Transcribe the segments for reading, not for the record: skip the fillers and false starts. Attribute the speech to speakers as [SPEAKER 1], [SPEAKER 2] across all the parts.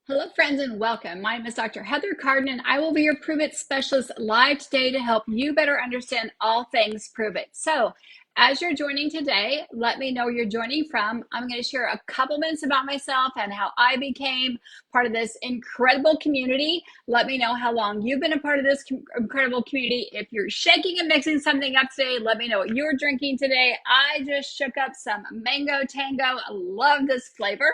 [SPEAKER 1] Hello, friends, and welcome. My name is Dr. Heather Carden, and I will be your Prove It Specialist live today to help you better understand all things Prove It. So, as you're joining today, let me know where you're joining from. I'm going to share a couple minutes about myself and how I became part of this incredible community. Let me know how long you've been a part of this incredible community. If you're shaking and mixing something up today, let me know what you're drinking today. I just shook up some mango tango. I love this flavor.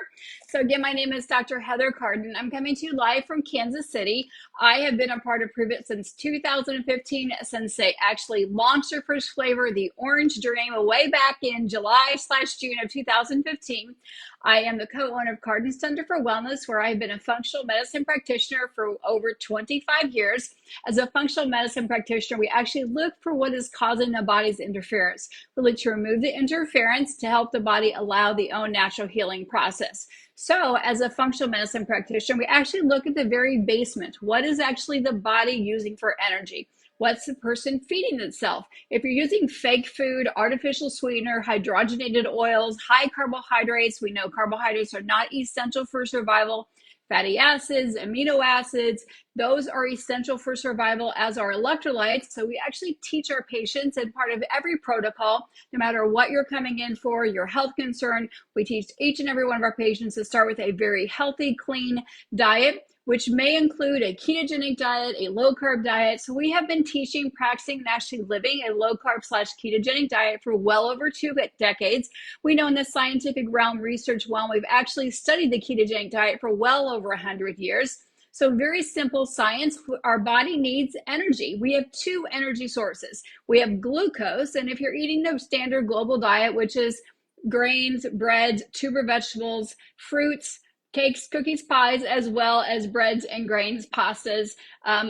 [SPEAKER 1] So again, my name is Dr. Heather Carden. I'm coming to you live from Kansas City. I have been a part of Prove It since 2015, since they actually launched their first flavor, the orange Journey, way back in July/June of 2015. I am the co-owner of Carden Center for Wellness, where I've been a functional medicine practitioner for over 25 years. As a functional medicine practitioner, we actually look for what is causing the body's interference, really to remove the interference to help the body allow the own natural healing process. So as a functional medicine practitioner, we actually look at the very basement. What is actually the body using for energy? What's the person feeding itself? If you're using fake food, artificial sweetener, hydrogenated oils, high carbohydrates, we know carbohydrates are not essential for survival. Fatty acids, amino acids, those are essential for survival, as are electrolytes. So we actually teach our patients, and part of every protocol, no matter what you're coming in for, your health concern, we teach each and every one of our patients to start with a very healthy, clean diet, which may include a ketogenic diet, a low-carb diet. So we have been teaching, practicing, and actually living a low-carb/ketogenic diet for well over 2 decades. We know in the scientific realm, research realm, we've actually studied the ketogenic diet for well over 100 years. So very simple science. Our body needs energy. We have two energy sources. We have glucose, and if you're eating the standard global diet, which is grains, breads, tuber vegetables, fruits, cakes, cookies, pies, as well as breads and grains, pastas,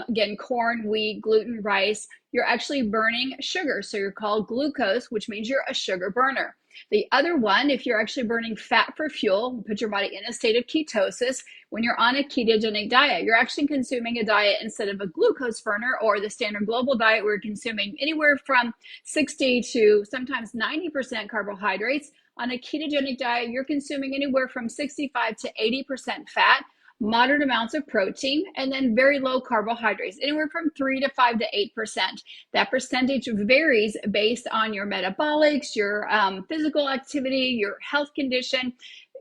[SPEAKER 1] again, corn, wheat, gluten, rice, you're actually burning sugar. So you're called glucose, which means you're a sugar burner. The other one, if you're actually burning fat for fuel, put your body in a state of ketosis. When you're on a ketogenic diet, you're actually consuming a diet instead of a glucose burner or the standard global diet, we're consuming anywhere from 60 to sometimes 90% carbohydrates. On a ketogenic diet, you're consuming anywhere from 65 to 80% fat, moderate amounts of protein, and then very low carbohydrates, anywhere from 3 to 5 to 8%. That percentage varies based on your metabolics, your physical activity, your health condition.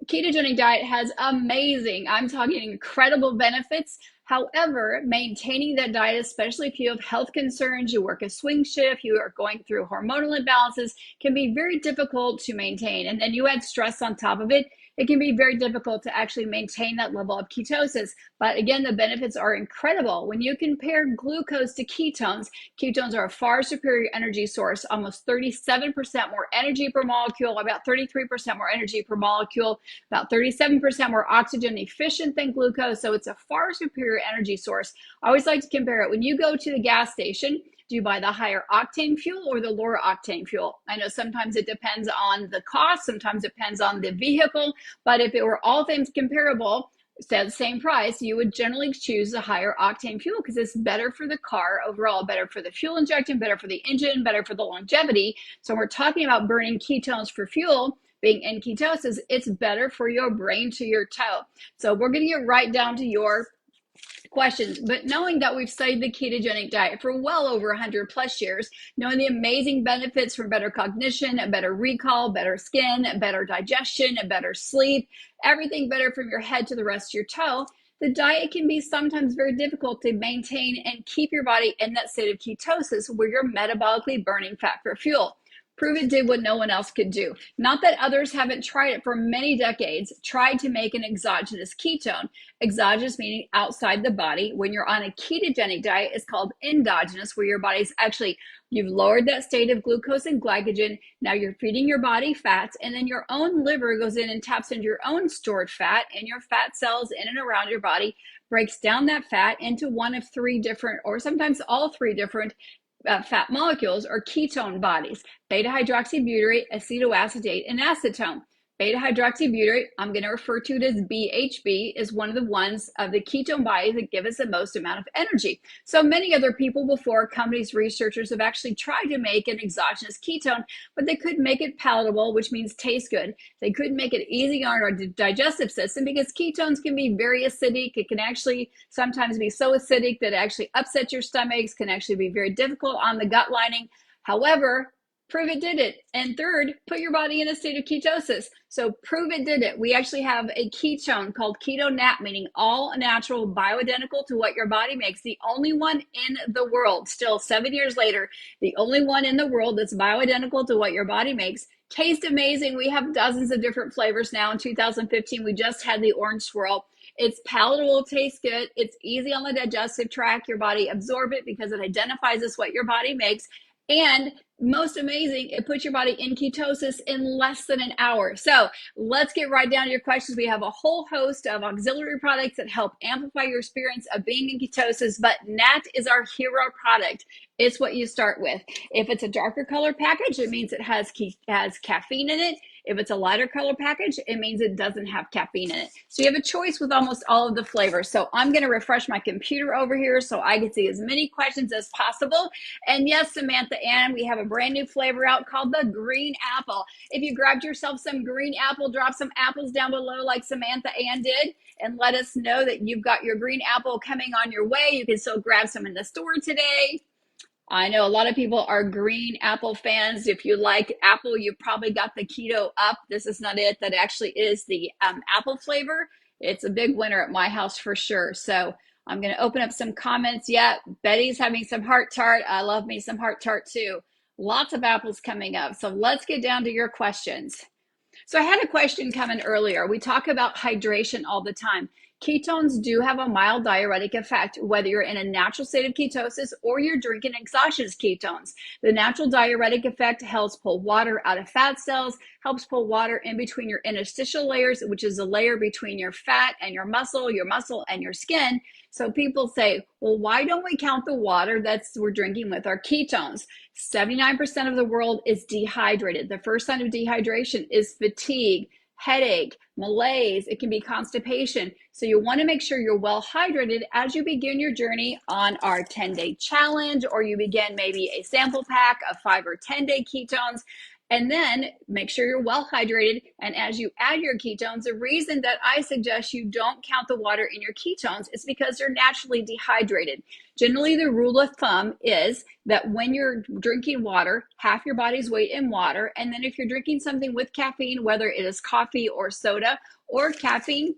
[SPEAKER 1] Ketogenic diet has amazing, I'm talking incredible benefits. However, maintaining that diet, especially if you have health concerns, you work a swing shift, you are going through hormonal imbalances, can be very difficult to maintain. And then you add stress on top of it, it can be very difficult to actually maintain that level of ketosis. But again, the benefits are incredible. When you compare glucose to ketones, ketones are a far superior energy source, almost 37% more energy per molecule, about 33% more energy per molecule, about 37% more oxygen efficient than glucose. So it's a far superior energy source. I always like to compare it. When you go to the gas station, do you buy the higher octane fuel or the lower octane fuel? I know sometimes it depends on the cost, sometimes it depends on the vehicle, but if it were all things comparable, said the same price, you would generally choose the higher octane fuel because it's better for the car overall, better for the fuel injection, better for the engine, better for the longevity. So when we're talking about burning ketones for fuel, being in ketosis, it's better for your brain to your toe. So we're going to get right down to your questions. But knowing that we've studied the ketogenic diet for well over 100 plus years, knowing the amazing benefits for better cognition, better recall, better skin, better digestion, better sleep, everything better from your head to the rest of your toe, the diet can be sometimes very difficult to maintain and keep your body in that state of ketosis where you're metabolically burning fat for fuel. Prove It did what no one else could do. Not that others haven't tried it for many decades, tried to make an exogenous ketone. Exogenous meaning outside the body. When you're on a ketogenic diet, it's called endogenous, where your body's actually, you've lowered that state of glucose and glycogen. Now you're feeding your body fats, and then your own liver goes in and taps into your own stored fat, and your fat cells in and around your body breaks down that fat into one of three different, or sometimes all three different fat molecules or ketone bodies: beta hydroxybutyrate, acetoacetate, and acetone. Beta hydroxybutyrate, I'm going to refer to it as BHB, is one of the ones of the ketone bodies that give us the most amount of energy. So many other people before, companies, researchers have actually tried to make an exogenous ketone, but they couldn't make it palatable, which means taste good. They couldn't make it easy on our digestive system because ketones can be very acidic. It can actually sometimes be so acidic that it actually upsets your stomachs, can actually be very difficult on the gut lining. However, prove it did it. And third, put your body in a state of ketosis. So prove it did it. We actually have a ketone called keto NAT, meaning all natural, bioidentical to what your body makes. The only one in the world, still 7 years later, the only one in the world that's bioidentical to what your body makes. Tastes amazing. We have dozens of different flavors now. In 2015, we just had the orange swirl. It's palatable, tastes good. It's easy on the digestive tract. Your body absorbs it because it identifies as what your body makes. And most amazing, it puts your body in ketosis in less than an hour. So let's get right down to your questions. We have a whole host of auxiliary products that help amplify your experience of being in ketosis, but NAT is our hero product. It's what you start with. If it's a darker color package, it means it has caffeine in it. If it's a lighter color package, it means it doesn't have caffeine in it. So you have a choice with almost all of the flavors. So I'm going to refresh my computer over here so I can see as many questions as possible. And yes, Samantha Ann, we have a brand new flavor out called the green apple. If you grabbed yourself some green apple, drop some apples down below like Samantha Ann did and let us know that you've got your green apple coming on your way. You can still grab some in the store today. I know a lot of people are green apple fans. If you like apple, you've probably got the keto up. This is not it. That actually is the apple flavor. It's a big winner at my house for sure. So I'm going to open up some comments. Yeah, Betty's having some heart tart. I love me some heart tart too. Lots of apples coming up. So let's get down to your questions. So I had a question come in earlier. We talk about hydration all the time. Ketones do have a mild diuretic effect, whether you're in a natural state of ketosis or you're drinking exogenous ketones. The natural diuretic effect helps pull water out of fat cells, helps pull water in between your interstitial layers, which is a layer between your fat and your muscle and your skin. So people say, well, why don't we count the water we're drinking with our ketones? 79% of the world is dehydrated. The first sign of dehydration is fatigue, headache, malaise. It can be constipation. So you want to make sure you're well hydrated as you begin your journey on our 10-day challenge, or you begin maybe a sample pack of 5 or 10-day ketones. And then make sure you're well hydrated. And as you add your ketones, the reason that I suggest you don't count the water in your ketones is because they're naturally dehydrated. Generally, the rule of thumb is that when you're drinking water, half your body's weight in water. And then if you're drinking something with caffeine, whether it is coffee or soda or caffeine,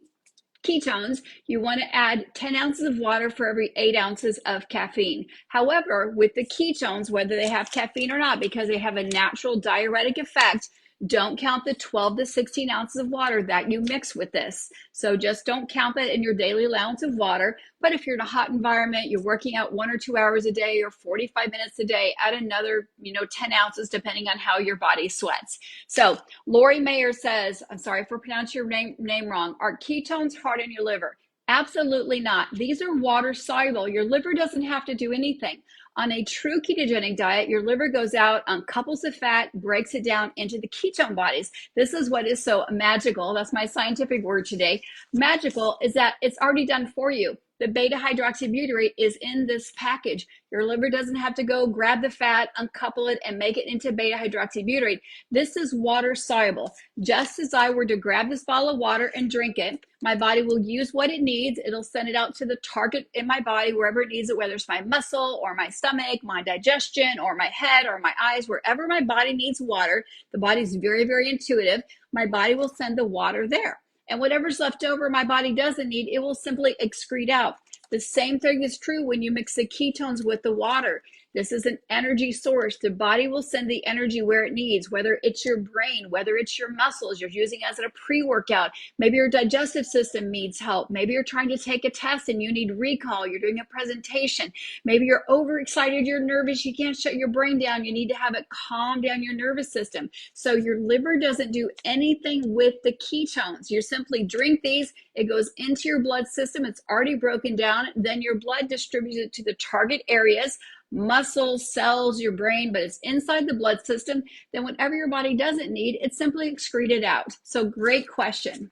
[SPEAKER 1] ketones, you want to add 10 ounces of water for every 8 ounces of caffeine. However, with the ketones, whether they have caffeine or not, because they have a natural diuretic effect, don't count the 12 to 16 ounces of water that you mix with this. So just don't count that in your daily allowance of water. But if you're in a hot environment, you're working out 1 or 2 hours a day or 45 minutes a day, add another, 10 ounces depending on how your body sweats. So Lori Mayer says, I'm sorry for pronouncing your name wrong, are ketones hard on your liver? Absolutely not. These are water soluble. Your liver doesn't have to do anything. On a true ketogenic diet, your liver goes out, uncouples the fat, breaks it down into the ketone bodies. This is what is so magical. That's my scientific word today. Magical is that it's already done for you. The beta hydroxybutyrate is in this package. Your liver doesn't have to go grab the fat, uncouple it, and make it into beta hydroxybutyrate. This is water soluble. Just as I were to grab this bottle of water and drink it, my body will use what it needs. It'll send it out to the target in my body, wherever it needs it, whether it's my muscle or my stomach, my digestion, or my head or my eyes, wherever my body needs water. The body's very, very intuitive. My body will send the water there. And whatever's left over my body doesn't need, it will simply excrete out. The same thing is true when you mix the ketones with the water. This is an energy source. The body will send the energy where it needs, whether it's your brain, whether it's your muscles, you're using it as a pre-workout. Maybe your digestive system needs help. Maybe you're trying to take a test and you need recall. You're doing a presentation. Maybe you're overexcited, you're nervous, you can't shut your brain down. You need to have it calm down your nervous system. So your liver doesn't do anything with the ketones. You simply drink these. It goes into your blood system. It's already broken down. Then your blood distributes it to the target areas. muscles, cells, your brain, but it's inside the blood system, then whatever your body doesn't need, it's simply excreted out. So great question.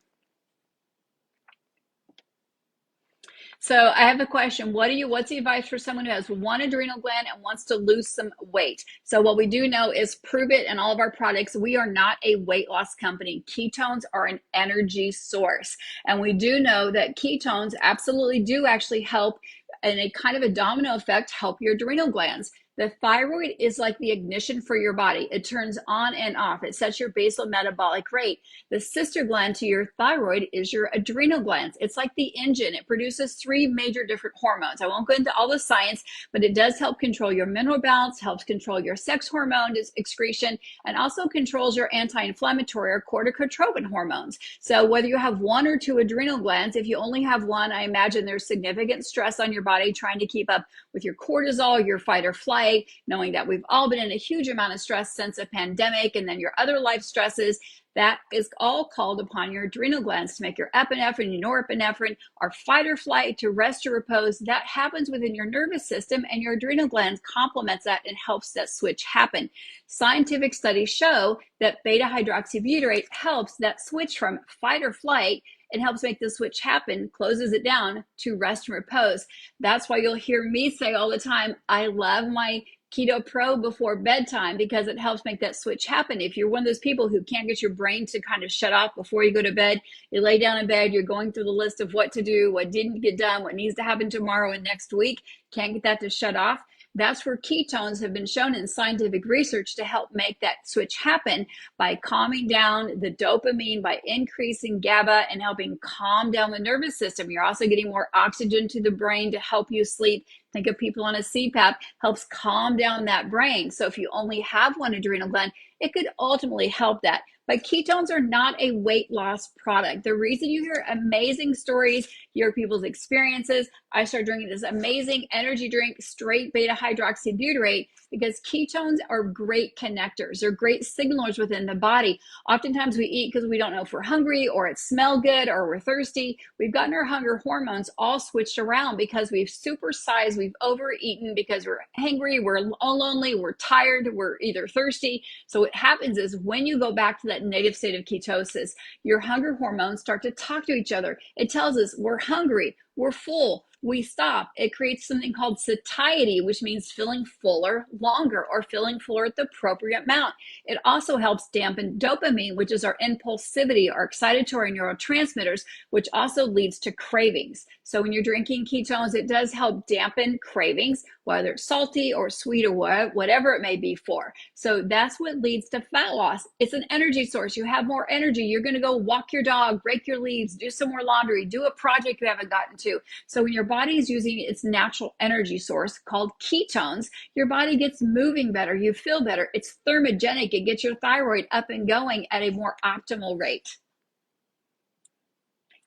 [SPEAKER 1] So I have a question. What's the advice for someone who has one adrenal gland and wants to lose some weight? So what we do know is Prove It and all of our products, we are not a weight loss company. Ketones are an energy source. And we do know that ketones absolutely do actually help in a kind of a domino effect, help your adrenal glands. The thyroid is like the ignition for your body. It turns on and off. It sets your basal metabolic rate. The sister gland to your thyroid is your adrenal glands. It's like the engine. It produces 3 major different hormones. I won't go into all the science, but it does help control your mineral balance, helps control your sex hormone excretion, and also controls your anti-inflammatory or corticotropin hormones. So whether you have 1 or 2 adrenal glands, if you only have 1, I imagine there's significant stress on your body trying to keep up with your cortisol, your fight or flight, knowing that we've all been in a huge amount of stress since a pandemic, and then your other life stresses. That is all called upon your adrenal glands to make your epinephrine, your norepinephrine, or fight or flight, to rest or repose. That happens within your nervous system, and your adrenal glands complements that and helps that switch happen. Scientific studies show that beta hydroxybutyrate helps that switch from fight or flight. It helps make the switch happen, closes it down to rest and repose. That's why you'll hear me say all the time, I love my Keto Pro before bedtime, because it helps make that switch happen. If you're one of those people who can't get your brain to kind of shut off before you go to bed, you lay down in bed, you're going through the list of what to do, what didn't get done, what needs to happen tomorrow and next week, can't get that to shut off. That's where ketones have been shown in scientific research to help make that switch happen by calming down the dopamine, by increasing GABA and helping calm down the nervous system. You're also getting more oxygen to the brain to help you sleep. Think of people on a CPAP, helps calm down that brain. So if you only have 1 adrenal gland, it could ultimately help that. But ketones are not a weight loss product. The reason you hear amazing stories, hear people's experiences, I started drinking this amazing energy drink, straight beta hydroxybutyrate, because ketones are great connectors. They're great signalers within the body. Oftentimes we eat because we don't know if we're hungry or it smells good or we're thirsty. We've gotten our hunger hormones all switched around because we've supersized, we've overeaten because we're hangry, we're lonely, we're tired, we're either thirsty. So what happens is when you go back to that native state of ketosis, your hunger hormones start to talk to each other. It tells us we're hungry, we're full, we stop. It creates something called satiety, which means feeling fuller longer or feeling fuller at the appropriate amount. It also helps dampen dopamine, which is our impulsivity, our excitatory neurotransmitters, which also leads to cravings. So when you're drinking ketones, it does help dampen cravings, whether it's salty or sweet or whatever it may be for. So that's what leads to fat loss. It's an energy source. You have more energy. You're going to go walk your dog, break your leaves, do some more laundry, do a project you haven't gotten to. So when your body is using its natural energy source called ketones, your body gets moving better. You feel better. It's thermogenic. It gets your thyroid up and going at a more optimal rate.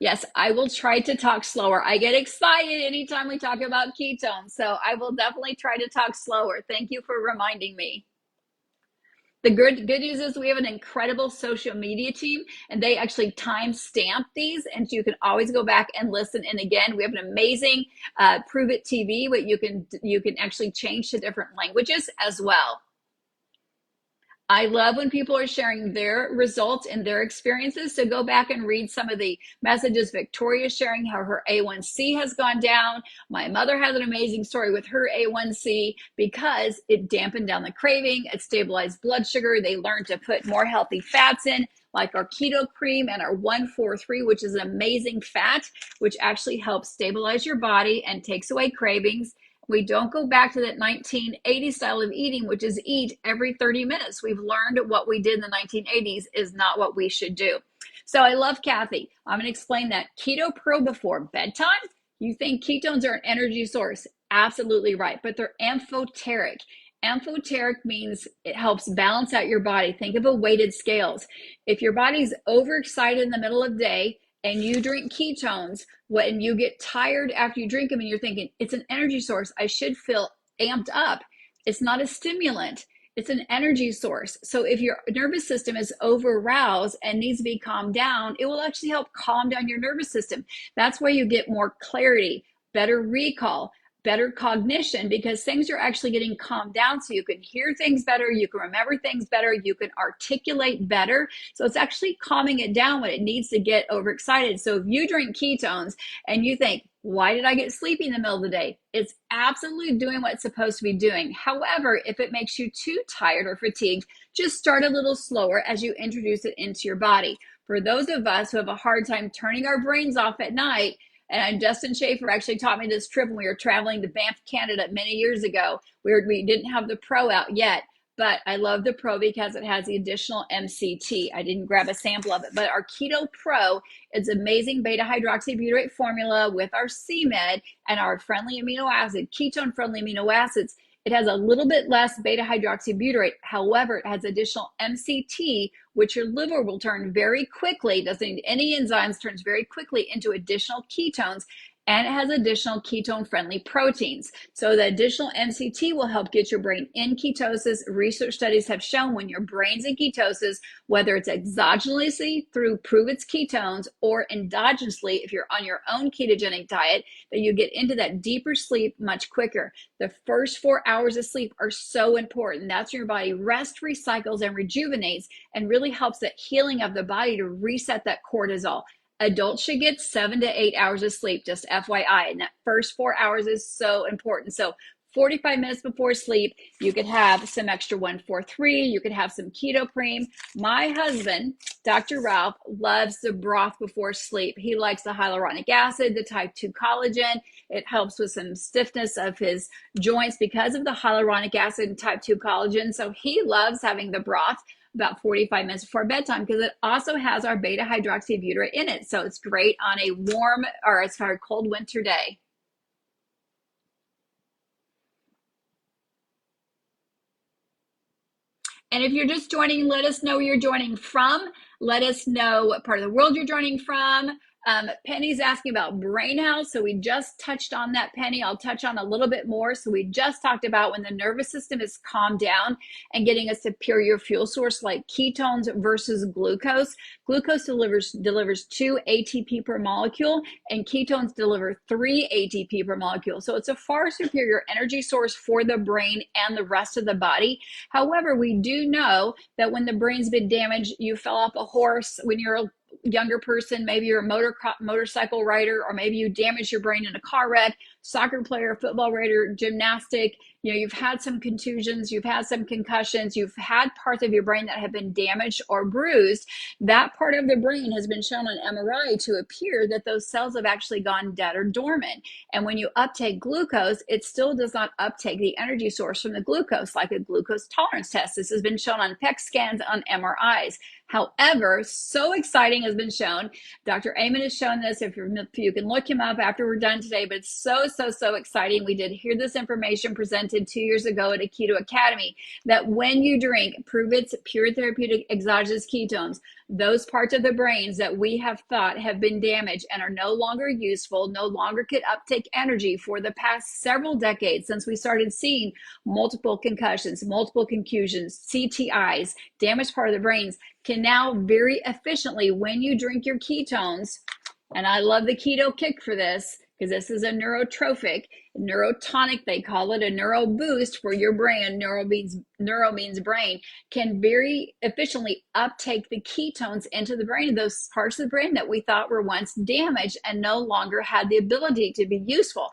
[SPEAKER 1] Yes, I will try to talk slower. I get excited anytime we talk about ketones, so I will definitely try to talk slower. Thank you for reminding me. The good news is we have an incredible social media team, and they actually time stamp these, and you can always go back and listen. And again, we have an amazing Prove It TV, what you can actually change to different languages as well. I love when people are sharing their results and their experiences. So go back and read some of the messages. Victoria's sharing how her A1C has gone down. My mother has an amazing story with her A1C because it dampened down the craving. It stabilized blood sugar. They learned to put more healthy fats in, like our keto cream and our 143, which is an amazing fat, which actually helps stabilize your body and takes away cravings. We don't go back to that 1980 style of eating, which is eat every 30 minutes. We've learned what we did in the 1980s is not what we should do. So I love Kathy. I'm going to explain that. Keto Pro before bedtime. You think ketones are an energy source. Absolutely right. But they're amphoteric. Amphoteric means it helps balance out your body. Think of a weighted scales. If your body's overexcited in the middle of the day, and you drink ketones, when you get tired after you drink them and you're thinking, it's an energy source, I should feel amped up. It's not a stimulant. It's an energy source. So if your nervous system is over-aroused and needs to be calmed down, it will actually help calm down your nervous system. That's why you get more clarity, better recall, better cognition because things are actually getting calmed down, so you can hear things better, you can remember things better, you can articulate better. So it's actually calming it down when it needs to get overexcited. So if you drink ketones and you think, why did I get sleepy in the middle of the day? It's absolutely doing what it's supposed to be doing. However, if it makes you too tired or fatigued, just start a little slower as you introduce it into your body. For those of us who have a hard time turning our brains off at night, and Justin Schaefer actually taught me this trip when we were traveling to Banff, Canada many years ago. We didn't have the Pro out yet, but I love the Pro because it has the additional MCT. I didn't grab a sample of it, but our Keto Pro is amazing beta hydroxybutyrate formula with our CMed and our friendly amino acid, ketone friendly amino acids. It has a little bit less beta hydroxybutyrate. However, it has additional MCT, which your liver will turn very quickly, doesn't need any enzymes, turns very quickly into additional ketones, and it has additional ketone-friendly proteins. So the additional MCT will help get your brain in ketosis. Research studies have shown when your brain's in ketosis, whether it's exogenously through Prove It's ketones or endogenously, if you're on your own ketogenic diet, that you get into that deeper sleep much quicker. The first 4 hours of sleep are so important. That's when your body rests, recycles, and rejuvenates, and really helps that healing of the body to reset that cortisol. Adults should get 7 to 8 hours of sleep, just FYI. And that first 4 hours is so important. So 45 minutes before sleep, you could have some extra 143. You could have some Keto Cream. My husband, Dr. Ralph, loves the broth before sleep. He likes the hyaluronic acid, the type 2 collagen. It helps with some stiffness of his joints because of the hyaluronic acid and type 2 collagen. So he loves having the broth about 45 minutes before bedtime because it also has our beta hydroxybutyrate in it. So it's great on a warm or cold winter day. And if you're just joining, let us know where you're joining from. Let us know what part of the world you're joining from. Penny's asking about brain health. So we just touched on that, Penny. I'll touch on a little bit more. So we just talked about when the nervous system is calmed down and getting a superior fuel source like ketones versus glucose. Glucose delivers 2 ATP per molecule and ketones deliver 3 ATP per molecule. So it's a far superior energy source for the brain and the rest of the body. However, we do know that when the brain's been damaged, you fell off a horse when you're a younger person, maybe you're a motorcycle rider, or maybe you damaged your brain in a car wreck, soccer player, football rider, gymnastic, you've had some contusions, you've had some concussions, you've had parts of your brain that have been damaged or bruised. That part of the brain has been shown on MRI to appear that those cells have actually gone dead or dormant. And when you uptake glucose, it still does not uptake the energy source from the glucose, like a glucose tolerance test. This has been shown on PET scans, on MRIs. However, so exciting has been shown. Dr. Amen has shown this. If you can look him up after we're done today, but it's so exciting. We did hear this information presented 2 years ago at a Keto Academy that when you drink Prove It's pure therapeutic exogenous ketones, those parts of the brains that we have thought have been damaged and are no longer useful, no longer could uptake energy for the past several decades since we started seeing multiple concussions, multiple contusions, CTIs, damaged part of the brains, can now very efficiently, when you drink your ketones, and I love the keto kick for this, because this is a neurotrophic, neurotonic, they call it, a neuro boost for your brain. Neuro means brain, can very efficiently uptake the ketones into the brain, those parts of the brain that we thought were once damaged and no longer had the ability to be useful.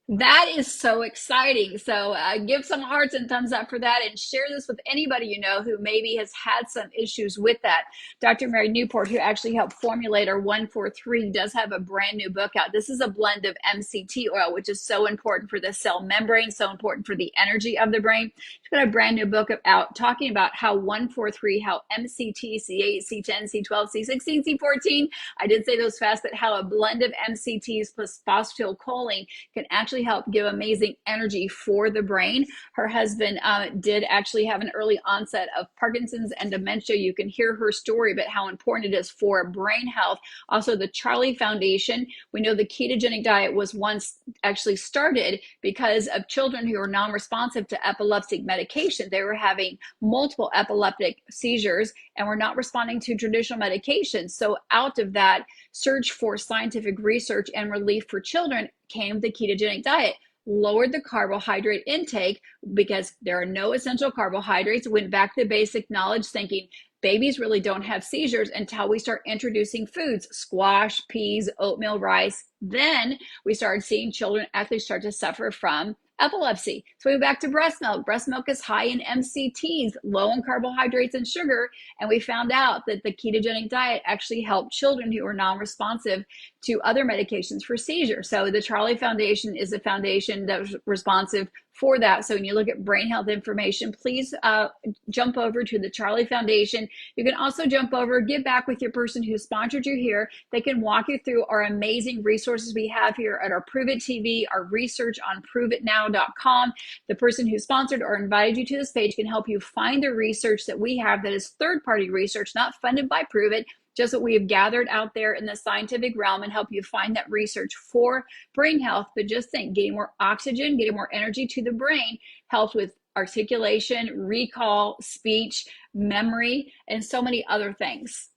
[SPEAKER 1] That is so exciting. So give some hearts and thumbs up for that, and share this with anybody you know who maybe has had some issues with that. Dr. Mary Newport, who actually helped formulate our 143, does have a brand new book out. This is a blend of MCT oil, which is so important for the cell membrane, so important for the energy of the brain. She's got a brand new book out talking about how 143, how MCT, C8, C10, C12, C16, C14, I did say those fast, but how a blend of MCTs plus phosphatidylcholine can actually help give amazing energy for the brain. Her husband did actually have an early onset of Parkinson's and dementia. You can hear her story about how important it is for brain health. Also, the Charlie Foundation, we know the ketogenic diet was once actually started because of children who are non-responsive to epileptic medication. They were having multiple epileptic seizures and were not responding to traditional medications. So out of that search for scientific research and relief for children came the ketogenic diet. lowered the carbohydrate intake because there are no essential carbohydrates, went back to basic knowledge thinking babies really don't have seizures until we start introducing foods, squash, peas, oatmeal, rice. Then we started seeing children actually start to suffer from epilepsy. So we went back to breast milk. Breast milk is high in MCTs, low in carbohydrates and sugar. And we found out that the ketogenic diet actually helped children who are non-responsive to other medications for seizure. So the Charlie Foundation is a foundation that's responsive for that. So when you look at brain health information, please jump over to the Charlie Foundation. You can also jump over, get back with your person who sponsored you here. They can walk you through our amazing resources we have here at our Prove It TV, our research on proveitnow.com. The person who sponsored or invited you to this page can help you find the research that we have that is third-party research, not funded by Prove It, just what we have gathered out there in the scientific realm and help you find that research for brain health. But just think, getting more oxygen, getting more energy to the brain helps with articulation, recall, speech, memory, and so many other things.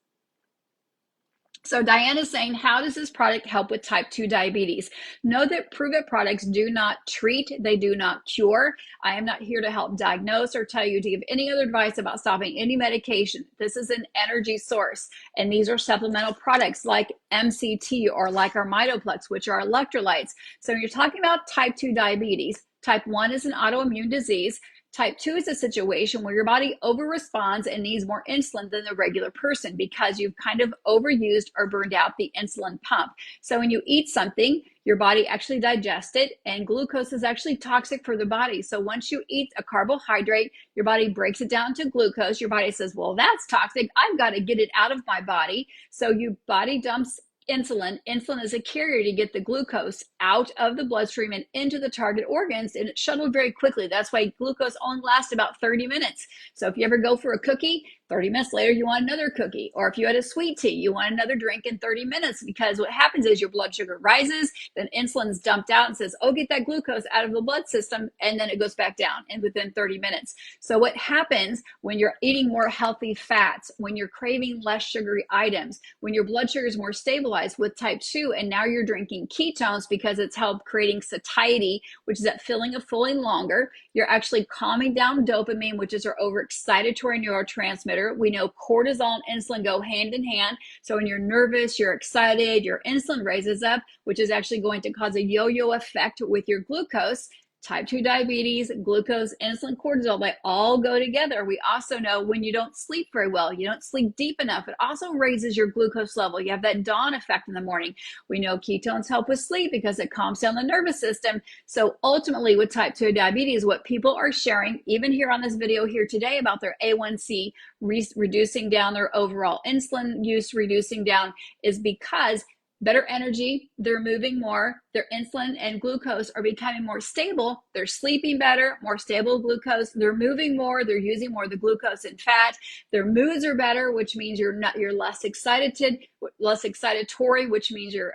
[SPEAKER 1] So Diane is saying, how does this product help with type 2 diabetes? Know that Prove It products do not treat, they do not cure. I am not here to help diagnose or tell you to give any other advice about stopping any medication. This is an energy source, and these are supplemental products like MCT or like our Mito Plex, which are electrolytes. So when you're talking about type 2 diabetes, type 1 is an autoimmune disease. Type 2 is a situation where your body over-responds and needs more insulin than the regular person because you've kind of overused or burned out the insulin pump. So when you eat something, your body actually digests it, and glucose is actually toxic for the body. So once you eat a carbohydrate, your body breaks it down to glucose. Your body says, well, that's toxic. I've got to get it out of my body. So your body dumps insulin. Insulin is a carrier to get the glucose out of the bloodstream and into the target organs, and it's shuttled very quickly. That's why glucose only lasts about 30 minutes. So if you ever go for a cookie, 30 minutes later, you want another cookie. Or if you had a sweet tea, you want another drink in 30 minutes, because what happens is your blood sugar rises, then insulin's dumped out and says, oh, get that glucose out of the blood system, and then it goes back down and within 30 minutes. So what happens when you're eating more healthy fats, when you're craving less sugary items, when your blood sugar is more stabilized with type 2, and now you're drinking ketones because it's helped creating satiety, which is that feeling of fully longer, you're actually calming down dopamine, which is our overexcitatory neurotransmitter. We know cortisol and insulin go hand in hand. So when you're nervous, you're excited, your insulin raises up, which is actually going to cause a yo-yo effect with your glucose. Type 2 diabetes, glucose, insulin, cortisol, they all go together. We also know when you don't sleep very well, you don't sleep deep enough, it also raises your glucose level. You have that dawn effect in the morning. We know ketones help with sleep because it calms down the nervous system. So ultimately with type 2 diabetes, what people are sharing, even here on this video here today, about their A1C reducing down, their overall insulin use reducing down, is because better energy, they're moving more, their insulin and glucose are becoming more stable, they're sleeping better, more stable glucose, they're moving more, they're using more of the glucose and fat, their moods are better, which means you're less excitatory, which means your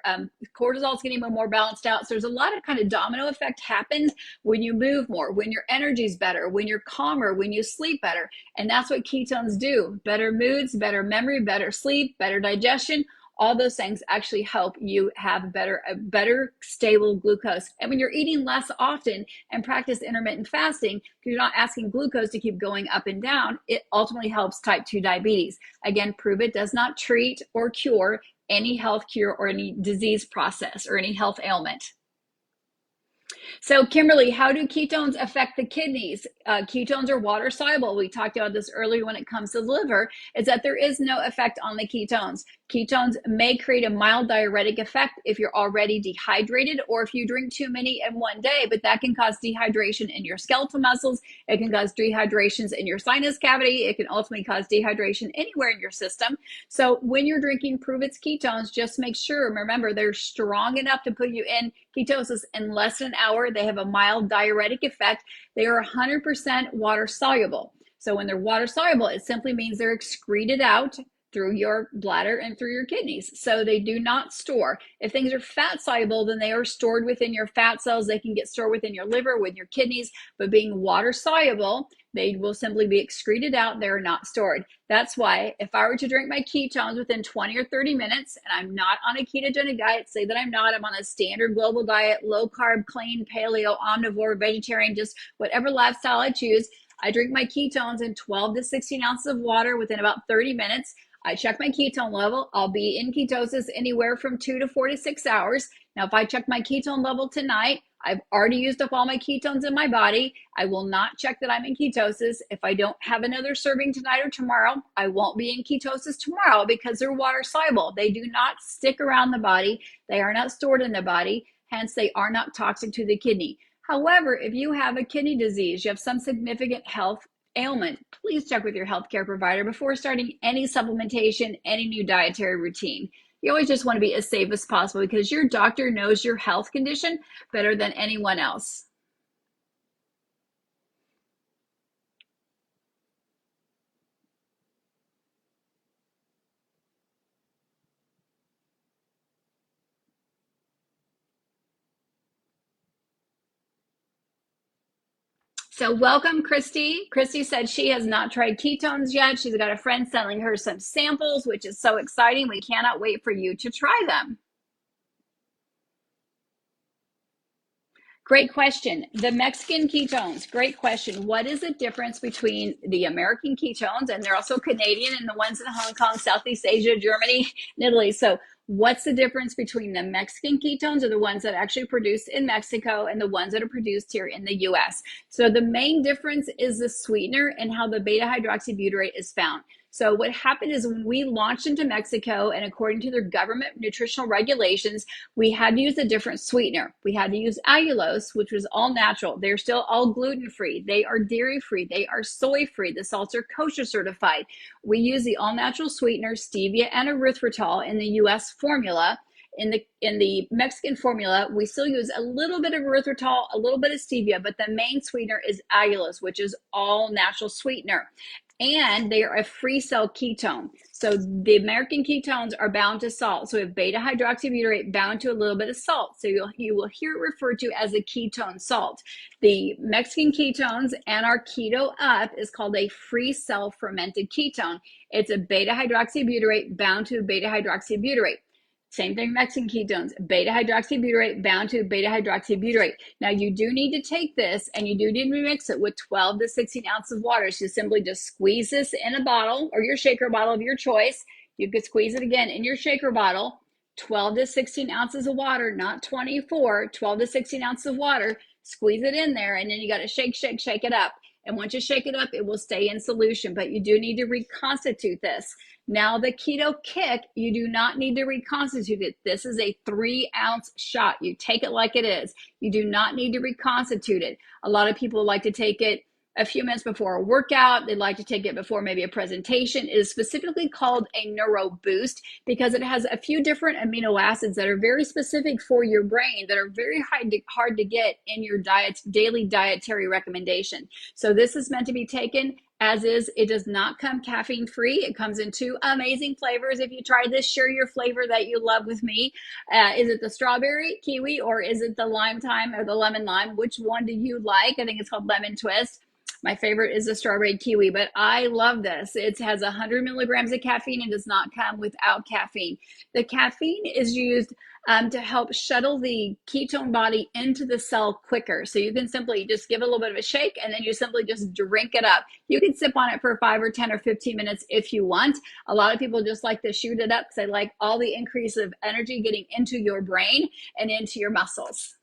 [SPEAKER 1] cortisol is getting more balanced out. So there's a lot of kind of domino effect happens when you move more, when your energy's better, when you're calmer, when you sleep better. And that's what ketones do. Better moods, better memory, better sleep, better digestion. All those things actually help you have a better stable glucose. And when you're eating less often and practice intermittent fasting, because you're not asking glucose to keep going up and down, it ultimately helps type 2 diabetes. Again, Prove It does not treat or cure any health cure or any disease process or any health ailment. So Kimberly, how do ketones affect the kidneys? Ketones are water soluble. We talked about this earlier when it comes to the liver, is that there is no effect on the ketones. Ketones may create a mild diuretic effect if you're already dehydrated or if you drink too many in one day, but that can cause dehydration in your skeletal muscles. It can cause dehydrations in your sinus cavity. It can ultimately cause dehydration anywhere in your system. So when you're drinking Prove It's ketones, just make sure, remember, they're strong enough to put you in ketosis in less than an hour. They have a mild diuretic effect. They are 100% water soluble. So when they're water soluble, it simply means they're excreted out through your bladder and through your kidneys. So they do not store. If things are fat soluble, then they are stored within your fat cells. They can get stored within your liver, with your kidneys, but being water soluble, they will simply be excreted out. They're not stored. That's why if I were to drink my ketones within 20 or 30 minutes, and I'm not on a ketogenic diet, say that I'm not, I'm on a standard global diet, low carb, clean, paleo, omnivore, vegetarian, just whatever lifestyle I choose, I drink my ketones in 12 to 16 ounces of water within about 30 minutes. I check my ketone level. I'll be in ketosis anywhere from 2 to 4 to 6 hours. Now, if I check my ketone level tonight, I've already used up all my ketones in my body. I will not check that I'm in ketosis. If I don't have another serving tonight or tomorrow, I won't be in ketosis tomorrow because they're water soluble. They do not stick around the body. They are not stored in the body. Hence, they are not toxic to the kidney. However, if you have a kidney disease, you have some significant health ailment, please check with your healthcare provider before starting any supplementation, any new dietary routine. You always just want to be as safe as possible because your doctor knows your health condition better than anyone else. So welcome, Christy. Christy said she has not tried ketones yet. She's got a friend sending her some samples, which is so exciting. We cannot wait for you to try them. Great question. The Mexican ketones, great question. What is the difference between the American ketones, and they're also Canadian, and the ones in Hong Kong, Southeast Asia, Germany, and Italy? So what's the difference between the Mexican ketones, or the ones that are actually produced in Mexico, and the ones that are produced here in the US? So the main difference is the sweetener and how the beta hydroxybutyrate is found. So what happened is when we launched into Mexico, and according to their government nutritional regulations, we had to use a different sweetener. We had to use allulose, which was all natural. They're still all gluten-free. They are dairy-free. They are soy-free. The salts are kosher certified. We use the all-natural sweetener, stevia and erythritol in the US formula. In the Mexican formula, we still use a little bit of erythritol, a little bit of stevia, but the main sweetener is allulose, which is all natural sweetener. And they are a free cell ketone. So the American ketones are bound to salt. So we have beta hydroxybutyrate bound to a little bit of salt. So you will hear it referred to as a ketone salt. The Mexican ketones and our Keto Up is called a free cell fermented ketone. It's a beta hydroxybutyrate bound to beta hydroxybutyrate. Same thing, Mexican ketones, beta hydroxybutyrate bound to beta hydroxybutyrate. Now you do need to take this, and you do need to mix it with 12 to 16 ounces of water. So you simply just squeeze this in a bottle or your shaker bottle of your choice. You could squeeze it again in your shaker bottle, 12 to 16 ounces of water, not 24, 12 to 16 ounces of water. Squeeze it in there, and then you got to shake, shake, shake it up. And once you shake it up, it will stay in solution, but you do need to reconstitute this. Now the Keto Kick, you do not need to reconstitute it. This is a 3-ounce shot. You take it like it is. You do not need to reconstitute it. A lot of people like to take it a few minutes before a workout. They'd like to take it before maybe a presentation. It is specifically called a neuro boost because it has a few different amino acids that are very specific for your brain that are very hard to get in your daily dietary recommendation. So this is meant to be taken as is. It does not come caffeine free. It comes in 2 amazing flavors. If you try this, share your flavor that you love with me. Is it the strawberry kiwi, or is it the lime thyme or the lemon lime? Which one do you like? I think it's called lemon twist. My favorite is the strawberry kiwi, but I love this. It has 100 milligrams of caffeine and does not come without caffeine. The caffeine is used to help shuttle the ketone body into the cell quicker. So you can simply just give it a little bit of a shake, and then you simply just drink it up. You can sip on it for 5 or 10 or 15 minutes if you want. A lot of people just like to shoot it up because they like all the increase of energy getting into your brain and into your muscles.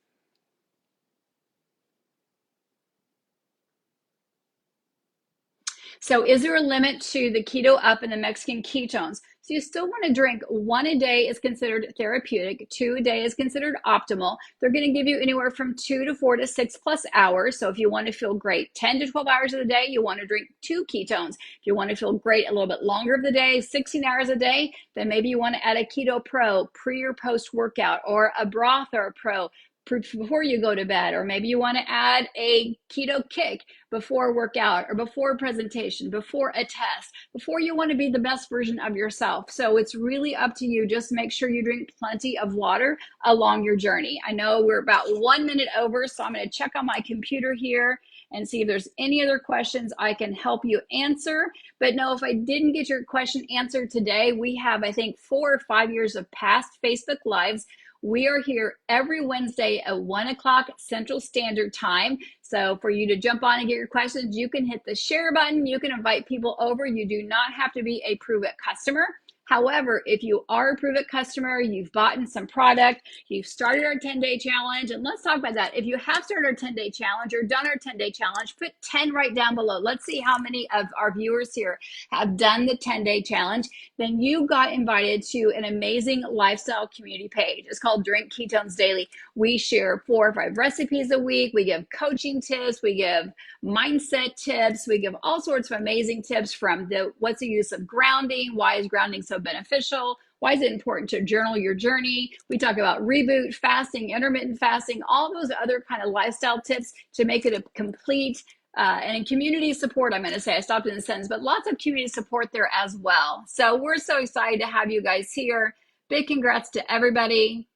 [SPEAKER 1] So is there a limit to the Keto Up and the Mexican ketones? So you still want to drink 1 a day is considered therapeutic, 2 a day is considered optimal. They're going to give you anywhere from 2 to 4 to 6 plus hours. So if you want to feel great 10 to 12 hours of the day, you want to drink 2 ketones. If you want to feel great a little bit longer of the day, 16 hours a day, then maybe you want to add a Keto Pro pre or post workout, or a broth or a pro before you go to bed, or maybe you want to add a keto kick before workout or before presentation, before a test, before you want to be the best version of yourself. So it's really up to you. Just make sure you drink plenty of water along your journey. I know we're about 1 minute over, so I'm going to check on my computer here and see if there's any other questions I can help you answer. But no, if I didn't get your question answered today, we have, I think, 4 or 5 years of past Facebook Lives. We are here every Wednesday at 1 o'clock Central Standard Time. So for you to jump on and get your questions, you can hit the share button. You can invite people over. You do not have to be a Prove It customer. However, if you are a Prove It customer, you've bought some product, you've started our 10-day challenge, and let's talk about that. If you have started our 10-day challenge or done our 10-day challenge, put 10 right down below. Let's see how many of our viewers here have done the 10-day challenge. Then you got invited to an amazing lifestyle community page. It's called Drink Ketones Daily. We share 4 or 5 recipes a week. We give coaching tips. We give mindset tips. We give all sorts of amazing tips from what's the use of grounding? Why is grounding so beneficial? Why is it important to journal your journey? We talk about reboot, fasting, intermittent fasting, all those other kind of lifestyle tips to make it a complete and in community support, I'm going to say, I stopped in the sentence, but lots of community support there as well. So we're so excited to have you guys here. Big congrats to everybody.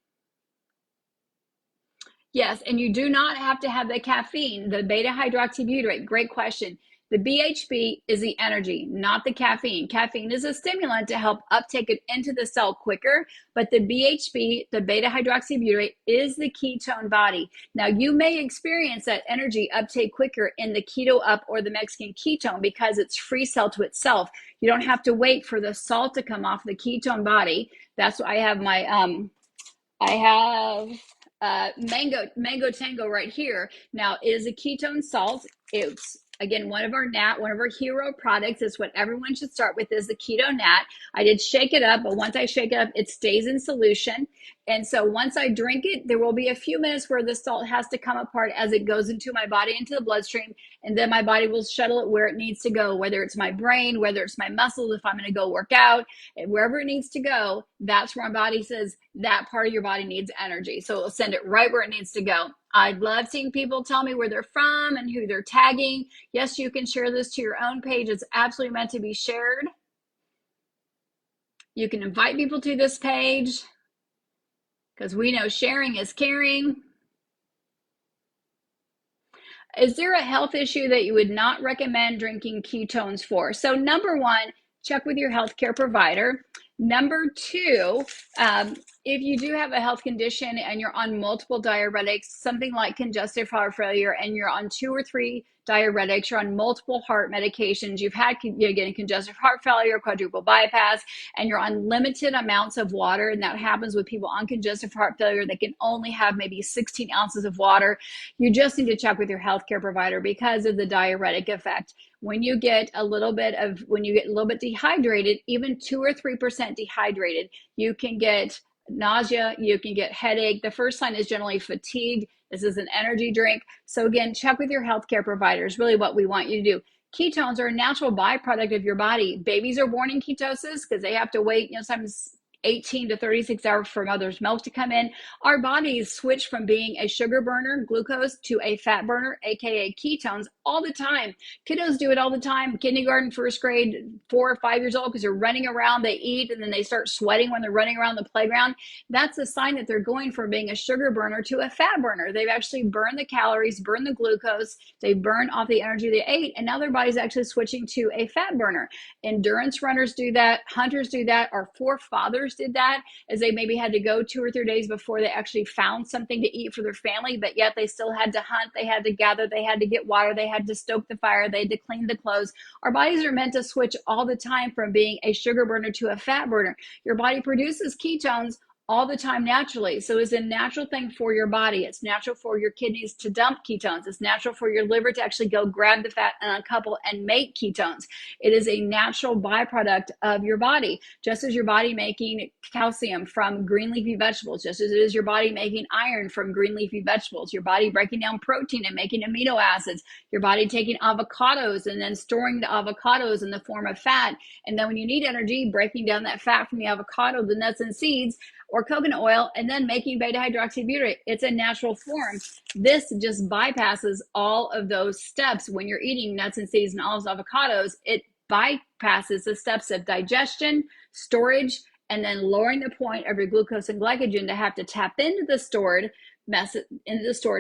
[SPEAKER 1] Yes, and you do not have to have the caffeine, the beta hydroxybutyrate. Great question. The BHB is the energy, not the caffeine. Caffeine is a stimulant to help uptake it into the cell quicker, but the BHB, the beta hydroxybutyrate, is the ketone body. Now, you may experience that energy uptake quicker in the Keto Up or the Mexican ketone because it's free cell to itself. You don't have to wait for the salt to come off the ketone body. That's why I have my, mango tango right here. Now, it is a ketone salt. It's, again, one of our hero products. Is what everyone should start with, is the Keto NAT. I did shake it up, but once I shake it up, it stays in solution. And so once I drink it, there will be a few minutes where the salt has to come apart as it goes into my body, into the bloodstream, and then my body will shuttle it where it needs to go, whether it's my brain, whether it's my muscles, if I'm going to go work out, wherever it needs to go, that's where my body says that part of your body needs energy. So it'll send it right where it needs to go. I love seeing people tell me where they're from and who they're tagging. Yes, you can share this to your own page. It's absolutely meant to be shared. You can invite people to this page because we know sharing is caring. Is there a health issue that you would not recommend drinking ketones for? So number 1, check with your healthcare provider. Number 2, if you do have a health condition and you're on multiple diuretics, something like congestive heart failure, and you're on 2 or 3 diuretics, you're on multiple heart medications, you've had, again, congestive heart failure, quadruple bypass, and you're on limited amounts of water, and that happens with people on congestive heart failure. They can only have maybe 16 ounces of water. You just need to check with your healthcare provider because of the diuretic effect. When you get a little bit dehydrated, even 2 or 3% dehydrated, you can get nausea, you can get headache. The first sign is generally fatigue. This is an energy drink. So again, check with your healthcare provider is really what we want you to do. Ketones are a natural byproduct of your body. Babies are born in ketosis because they have to wait, sometimes 18 to 36 hours for mother's milk to come in. Our bodies switch from being a sugar burner, glucose, to a fat burner, aka ketones, all the time. Kiddos do it all the time. Kindergarten, first grade, 4 or 5 years old, because they're running around, they eat, and then they start sweating when they're running around the playground. That's a sign that they're going from being a sugar burner to a fat burner. They've actually burned the calories, burned the glucose, they burn off the energy they ate, and now their body's actually switching to a fat burner. Endurance runners do that, hunters do that. Our forefathers did that, as they maybe had to go 2 or 3 days before they actually found something to eat for their family, but yet they still had to hunt, they had to gather, they had to get water, they had to stoke the fire, they had to clean the clothes. Our bodies are meant to switch all the time from being a sugar burner to a fat burner. Your body produces ketones all the time naturally. So it's a natural thing for your body. It's natural for your kidneys to dump ketones. It's natural for your liver to actually go grab the fat and uncouple and make ketones. It is a natural byproduct of your body, just as your body making calcium from green leafy vegetables, just as it is your body making iron from green leafy vegetables, your body breaking down protein and making amino acids, your body taking avocados and then storing the avocados in the form of fat. And then when you need energy, breaking down that fat from the avocado, the nuts and seeds, or coconut oil and then making beta hydroxybutyrate. It's a natural form. This just bypasses all of those steps. When you're eating nuts and seeds and olives, avocados, it bypasses the steps of digestion, storage, and then lowering the point of your glucose and glycogen to have to tap into the stored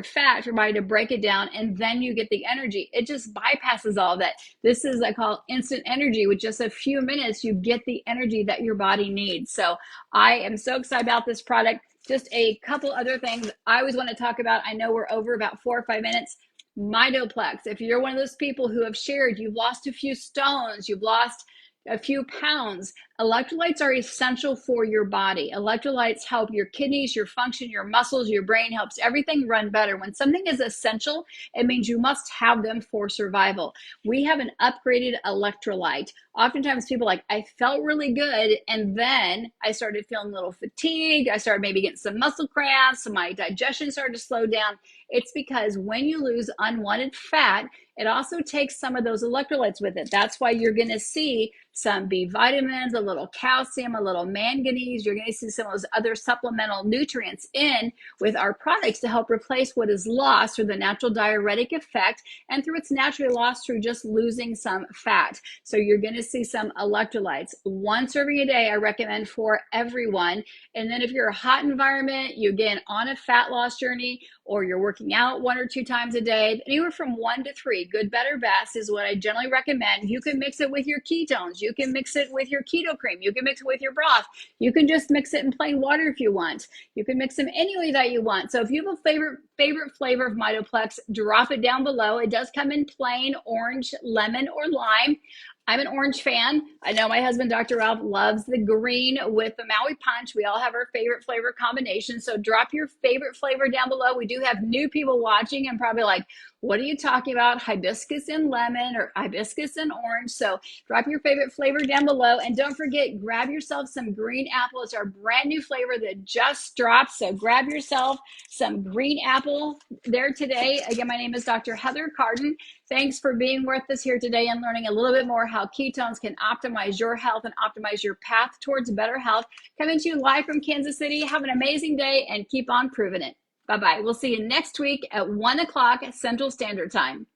[SPEAKER 1] fat for your body to break it down, and then you get the energy. It just bypasses all of that. This is, I call instant energy. With just a few minutes, you get the energy that your body needs. So I am so excited about this product. Just a couple other things I always want to talk about. I know we're over about 4 or 5 minutes. Mito Plex. If you're one of those people who have shared, you've lost a few stones, you've lost a few pounds, electrolytes are essential for your body. Electrolytes help your kidneys, your function, your muscles, your brain, helps everything run better. When something is essential, it means you must have them for survival. We have an upgraded electrolyte. Oftentimes people are like, I felt really good, and then I started feeling a little fatigued. I started maybe getting some muscle cramps, so my digestion started to slow down. It's because when you lose unwanted fat, it also takes some of those electrolytes with it. That's why you're going to see some B vitamins, a little calcium, a little manganese. You're going to see some of those other supplemental nutrients in with our products to help replace what is lost through the natural diuretic effect and through its naturally lost through just losing some fat. So you're going to see some electrolytes. 1 serving a day I recommend for everyone. And then if you're a hot environment, you again on a fat loss journey, or you're working out 1 or 2 times a day, anywhere from 1 to 3, good, better, best is what I generally recommend. You can mix it with your ketones. You can mix it with your keto cream. You can mix it with your broth. You can just mix it in plain water if you want. You can mix them any way that you want. So if you have a favorite flavor of Mitoplex, drop it down below. It does come in plain orange, lemon, or lime. I'm an orange fan. I know my husband, Dr. Ralph, loves the green with the Maui Punch. We all have our favorite flavor combination. So drop your favorite flavor down below. We do have new people watching and probably like, what are you talking about? Hibiscus and lemon or hibiscus and orange. So drop your favorite flavor down below. And don't forget, grab yourself some green apple. It's our brand new flavor that just dropped. So grab yourself some green apple there today. Again, my name is Dr. Heather Carden. Thanks for being with us here today and learning a little bit more how ketones can optimize your health and optimize your path towards better health. Coming to you live from Kansas City. Have an amazing day and keep on proving it. Bye-bye. We'll see you next week at 1 o'clock Central Standard Time.